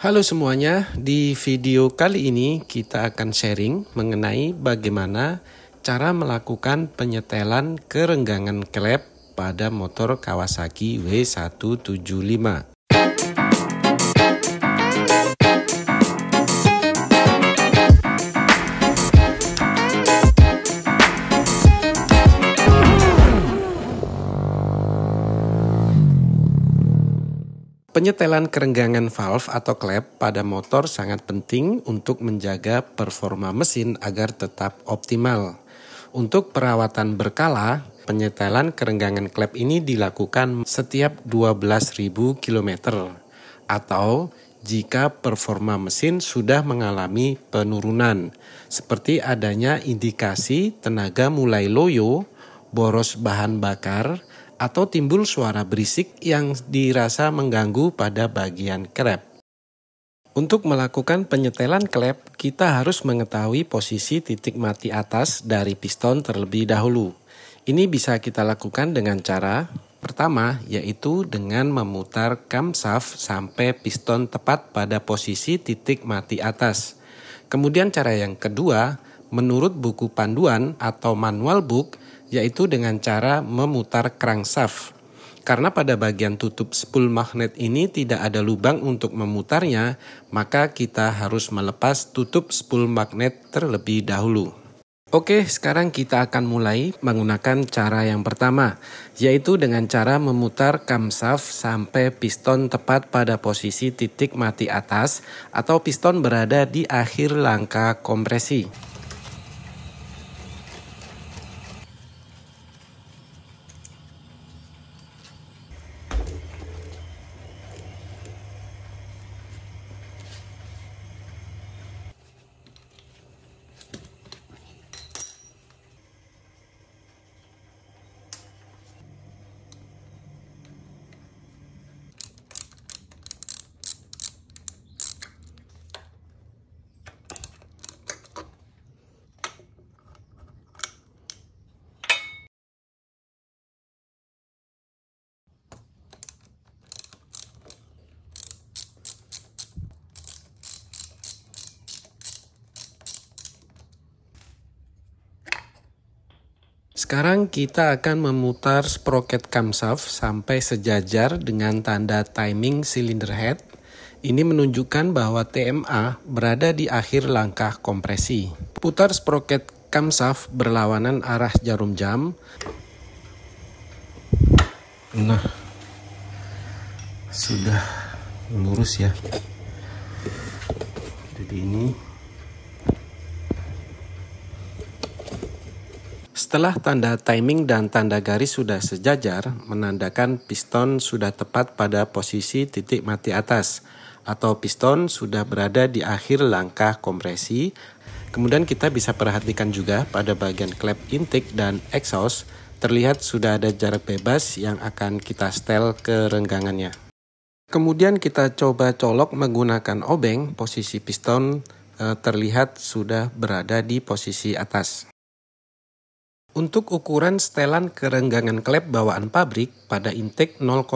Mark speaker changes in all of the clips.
Speaker 1: Halo semuanya, di video kali ini kita akan sharing mengenai bagaimana cara melakukan penyetelan kerenggangan klep pada motor Kawasaki W175. Penyetelan kerenggangan valve atau klep pada motor sangat penting untuk menjaga performa mesin agar tetap optimal. Untuk perawatan berkala, penyetelan kerenggangan klep ini dilakukan setiap 12.000 km atau jika performa mesin sudah mengalami penurunan, seperti adanya indikasi tenaga mulai loyo, boros bahan bakar, atau timbul suara berisik yang dirasa mengganggu pada bagian klep. Untuk melakukan penyetelan klep, kita harus mengetahui posisi titik mati atas dari piston terlebih dahulu. Ini bisa kita lakukan dengan cara pertama, yaitu dengan memutar camshaft sampai piston tepat pada posisi titik mati atas. Kemudian cara yang kedua, menurut buku panduan atau manual book, yaitu dengan cara memutar crankshaft. Karena pada bagian tutup spool magnet ini tidak ada lubang untuk memutarnya, maka kita harus melepas tutup spool magnet terlebih dahulu. Oke, sekarang kita akan mulai menggunakan cara yang pertama, yaitu dengan cara memutar camshaft sampai piston tepat pada posisi titik mati atas atau piston berada di akhir langkah kompresi. Sekarang kita akan memutar sprocket camshaft sampai sejajar dengan tanda timing cylinder head. Ini menunjukkan bahwa TMA berada di akhir langkah kompresi. Putar sprocket camshaft berlawanan arah jarum jam. Nah, sudah lurus ya. Jadi ini. Setelah tanda timing dan tanda garis sudah sejajar, menandakan piston sudah tepat pada posisi titik mati atas, atau piston sudah berada di akhir langkah kompresi. Kemudian kita bisa perhatikan juga pada bagian klep intake dan exhaust, terlihat sudah ada jarak bebas yang akan kita setel ke renggangannya. Kemudian kita coba colok menggunakan obeng, posisi piston terlihat sudah berada di posisi atas. Untuk ukuran setelan kerenggangan klep bawaan pabrik, pada intake 0,1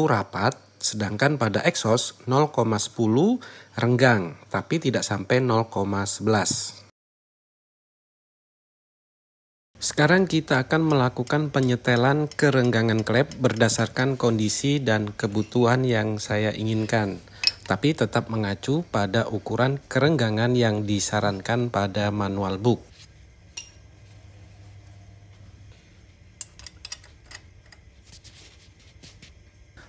Speaker 1: rapat, sedangkan pada exhaust 0,10 renggang, tapi tidak sampai 0,11. Sekarang kita akan melakukan penyetelan kerenggangan klep berdasarkan kondisi dan kebutuhan yang saya inginkan, tapi tetap mengacu pada ukuran kerenggangan yang disarankan pada manual book.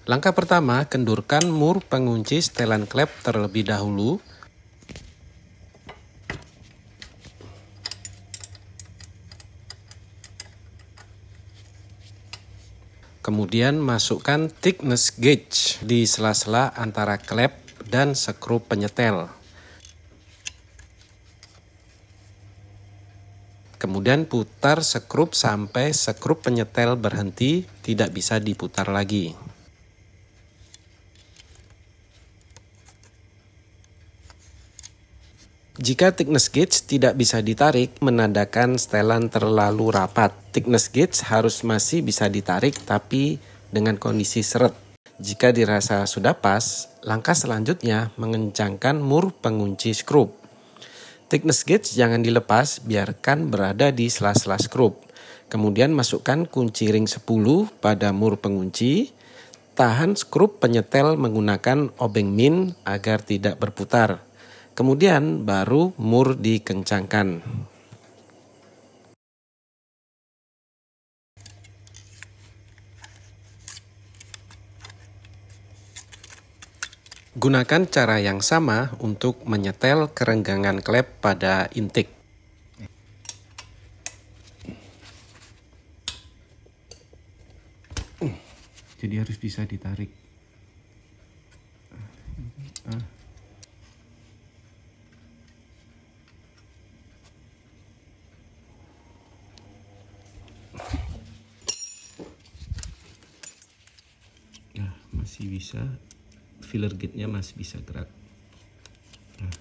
Speaker 1: Langkah pertama, kendurkan mur pengunci setelan klep terlebih dahulu. Kemudian masukkan thickness gauge di sela-sela antara klep dan skrup penyetel. Kemudian putar skrup sampai skrup penyetel berhenti, tidak bisa diputar lagi. Jika thickness gauge tidak bisa ditarik, menandakan setelan terlalu rapat. Thickness gauge harus masih bisa ditarik, tapi dengan kondisi seret. Jika dirasa sudah pas, langkah selanjutnya mengencangkan mur pengunci skrup. Thickness gauge jangan dilepas, biarkan berada di sela-sela skrup. Kemudian masukkan kunci ring 10 pada mur pengunci. Tahan skrup penyetel menggunakan obeng min agar tidak berputar. Kemudian baru mur dikencangkan. Gunakan cara yang sama untuk menyetel kerenggangan klep pada intake. Jadi harus bisa ditarik. Nah, masih bisa. Filler gate-nya masih bisa gerak. Nah,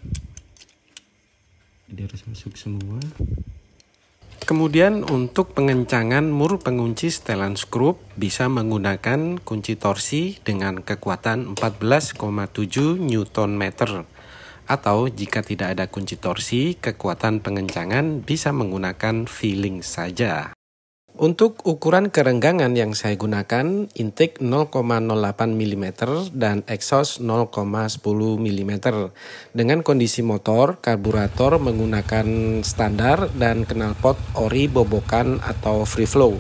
Speaker 1: jadi harus masuk semua. Kemudian untuk pengencangan mur pengunci setelan skrup bisa menggunakan kunci torsi dengan kekuatan 14,7 Nm. Atau jika tidak ada kunci torsi, kekuatan pengencangan bisa menggunakan feeling saja. Untuk ukuran kerenggangan yang saya gunakan, intake 0,08 mm dan exhaust 0,10 mm. Dengan kondisi motor, karburator menggunakan standar dan knalpot ori bobokan atau free flow.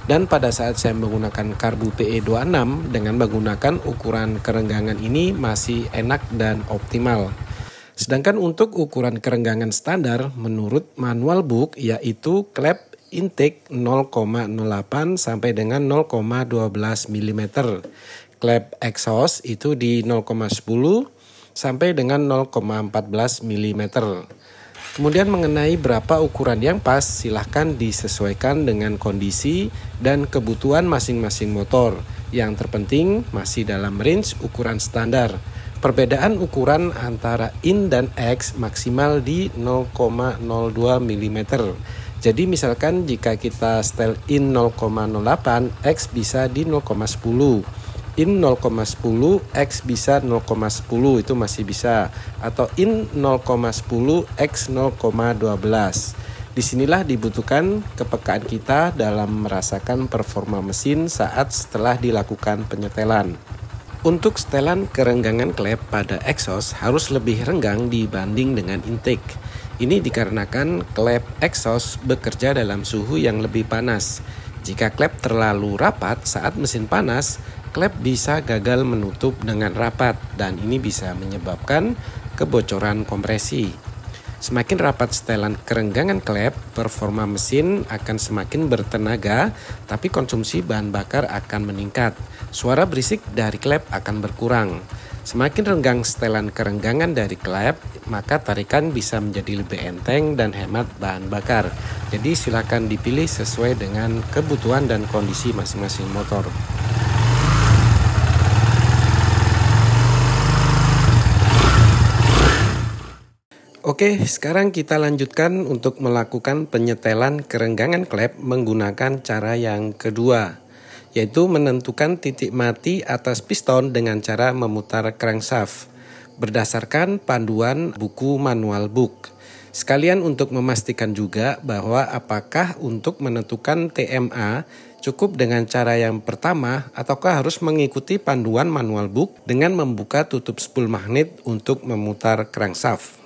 Speaker 1: Dan pada saat saya menggunakan karbu PE26 dengan menggunakan ukuran kerenggangan ini masih enak dan optimal. Sedangkan untuk ukuran kerenggangan standar menurut manual book yaitu klep intake 0,08 sampai dengan 0,12 mm. Klep exhaust itu di 0,10 sampai dengan 0,14 mm. Kemudian mengenai berapa ukuran yang pas, silahkan disesuaikan dengan kondisi dan kebutuhan masing-masing motor. Yang terpenting masih dalam range ukuran standar. Perbedaan ukuran antara in dan X maksimal di 0,02 mm. Jadi misalkan jika kita setel in 0,08, X bisa di 0,10. In 0,10, X bisa 0,10, itu masih bisa. Atau in 0,10, X 0,12. Disinilah dibutuhkan kepekaan kita dalam merasakan performa mesin saat setelah dilakukan penyetelan. Untuk setelan kerenggangan klep pada exhaust harus lebih renggang dibanding dengan intake. Ini dikarenakan klep exhaust bekerja dalam suhu yang lebih panas. Jika klep terlalu rapat saat mesin panas, klep bisa gagal menutup dengan rapat dan ini bisa menyebabkan kebocoran kompresi. Semakin rapat setelan kerenggangan klep, performa mesin akan semakin bertenaga, tapi konsumsi bahan bakar akan meningkat. Suara berisik dari klep akan berkurang. Semakin renggang setelan kerenggangan dari klep, maka tarikan bisa menjadi lebih enteng dan hemat bahan bakar. Jadi silakan dipilih sesuai dengan kebutuhan dan kondisi masing-masing motor. Oke, sekarang kita lanjutkan untuk melakukan penyetelan kerenggangan klep menggunakan cara yang kedua, yaitu menentukan titik mati atas piston dengan cara memutar crankshaft berdasarkan panduan buku manual book. Sekalian untuk memastikan juga bahwa apakah untuk menentukan TMA cukup dengan cara yang pertama ataukah harus mengikuti panduan manual book dengan membuka tutup spool magnet untuk memutar crankshaft.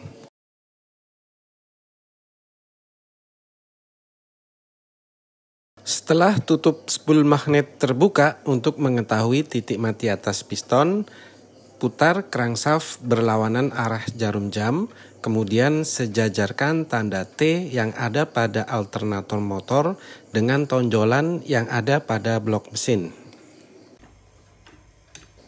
Speaker 1: Setelah tutup spool magnet terbuka untuk mengetahui titik mati atas piston, putar crankshaft berlawanan arah jarum jam, kemudian sejajarkan tanda T yang ada pada alternator motor dengan tonjolan yang ada pada blok mesin.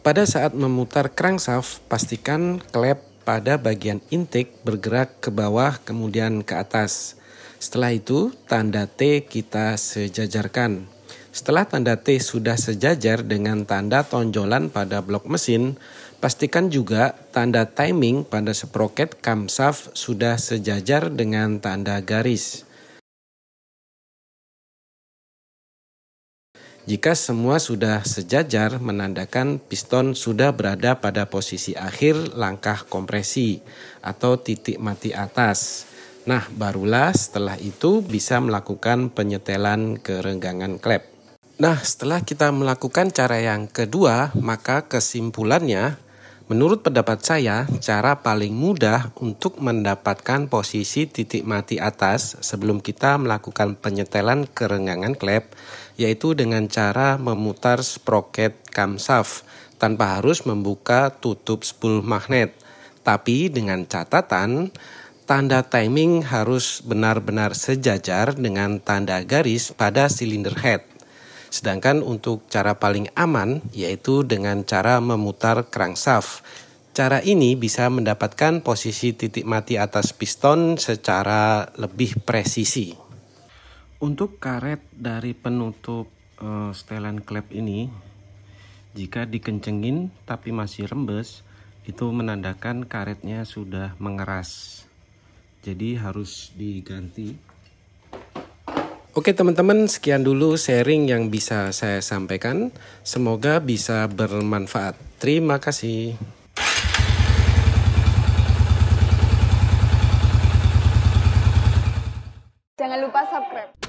Speaker 1: Pada saat memutar crankshaft, pastikan klep pada bagian intake bergerak ke bawah kemudian ke atas. Setelah itu, tanda T kita sejajarkan. Setelah tanda T sudah sejajar dengan tanda tonjolan pada blok mesin, pastikan juga tanda timing pada sproket camshaft sudah sejajar dengan tanda garis. Jika semua sudah sejajar, menandakan piston sudah berada pada posisi akhir langkah kompresi atau titik mati atas. Nah, barulah setelah itu bisa melakukan penyetelan kerenggangan klep. Nah, setelah kita melakukan cara yang kedua, maka kesimpulannya, menurut pendapat saya, cara paling mudah untuk mendapatkan posisi titik mati atas sebelum kita melakukan penyetelan kerenggangan klep, yaitu dengan cara memutar sproket camshaft tanpa harus membuka tutup spool magnet. Tapi dengan catatan, tanda timing harus benar-benar sejajar dengan tanda garis pada silinder head. Sedangkan untuk cara paling aman yaitu dengan cara memutar crankshaft. Cara ini bisa mendapatkan posisi titik mati atas piston secara lebih presisi. Untuk karet dari penutup setelan klep ini, jika dikencengin tapi masih rembes, itu menandakan karetnya sudah mengeras. Jadi harus diganti. Oke teman-teman, sekian dulu sharing yang bisa saya sampaikan. Semoga bisa bermanfaat. Terima kasih.
Speaker 2: Jangan lupa subscribe.